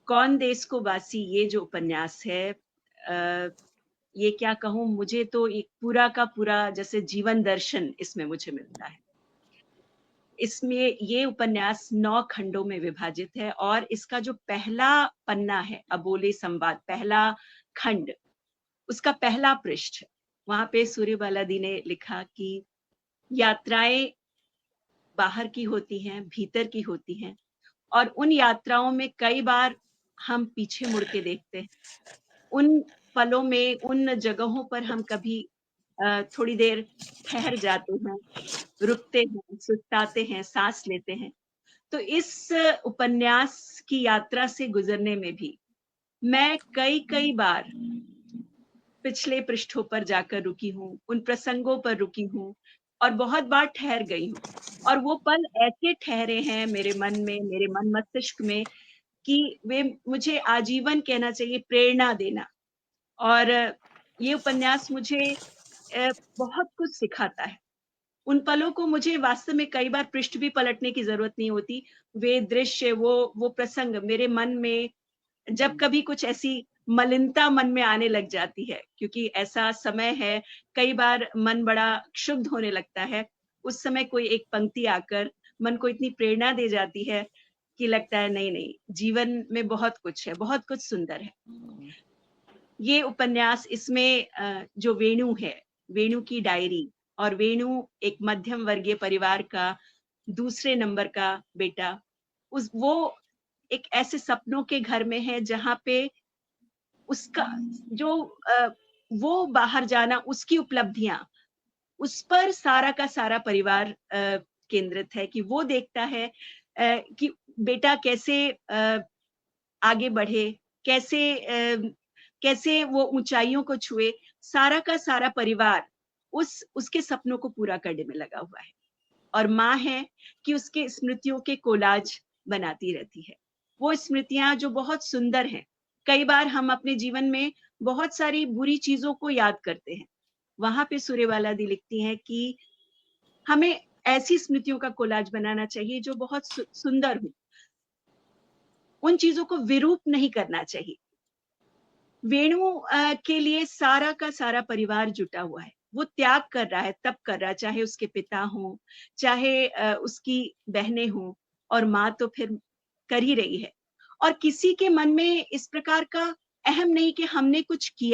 कौन देश को वासी ये जो उपन्यास है ये क्या कहूँ मुझे तो एक पूरा का पूरा जैसे जीवन दर्शन इसमें मुझे मिलता है। इसमें ये उपन्यास 9 खंडों में विभाजित है और इसका जो पहला पन्ना है, अबोले संवाद, पहला खंड, उसका पहला पृष्ठ, वहाँ पे सूर्यबाला दी ने लिखा कि यात्राएँ बाहर की होती हैं, भीतर की होती हैं और उन यात्राओं में कई बार हम पीछे मुड़ के देखते हैं। उन पलों में, उन जगहों पर हम कभी थोड़ी देर ठहर जाते हैं, रुकते हैं, सुस्ताते हैं, साँस लेते हैं। तो इस उपन्यास की यात्रा से गुज़रने में भी मैं कई-कई बार पिछले पृष्ठों पर जाकर रुकी हूँ, उन प्रसंगों पर रुकी हूँ और बहुत बार ठहर गई हूँ। और वो पल ऐसे ठहरे हैं मेरे मन में, मेरे मन मस्तिष्क में कि वे मुझे आजीवन कहना चाहिए प्रेरणा देना और ये उपन्यास मुझे बहुत कुछ सिखाता है। उन पलों को मुझे वास्तव में कई बार पृष्ठ भी पलटने की ज़रूरत नहीं होती। वे दृश्य, वो प्रसंग मेरे मन में जब कभी कुछ ऐसी मलिनता मन में आने लग जाती है, क्योंकि ऐसा समय है, कई बार मन बड़ा क्षुब्ध होने लगता है, उस समय कोई एक पंक्ति आकर मन को इतनी प्रेरणा दे जाती है कि लगता है नहीं, जीवन में बहुत कुछ है, बहुत कुछ सुंदर है। ये उपन्यास इसमें जो वेणु है, वेणु की डायरी और वेणु एक मध्यम वर्गीय परिवार का दूसरे नंबर का बेटा, उस वो एक ऐसे सपनों के घर में है जहाँ पे उसका जो वो बाहर जाना, उसकी उपलब्धियाँ, उस पर सारा का सारा परिवार केंद्रित है कि वो देखता है कि बेटा कैसे आगे बढ़े, कैसे वो ऊँचाइयों को छुए, सारा का सारा परिवार उसके सपनों को पूरा करने में लगा हुआ है। और माँ है कि उसके स्मृतियों के कोलाज बनाती रहती है। वो स्मृतियाँ जो बहुत सुंदर हैं। कई बार हम अपने जीवन में बहुत सारी बुरी चीज़ों को याद करते हैं। वहाँ पे सूर्यबाला दी लिखती हैं कि हमें ऐसी स्मृतियों का कोलाज बनाना चाहिए जो बहुत सुंदर हो। उन चीज़ों को विरूप नहीं करना चाहिए। वेणु के लिए सारा का सारा परिवार जुटा हुआ है। वो त्याग कर रहा है, तप कर रहा है, चाहे उसके पिता हों, चाहे उसकी बहनें हों और माँ तो फिर कर ही रही है। और किसी के मन में इस प्रकार का अहम नहीं कि हमने कुछ किया।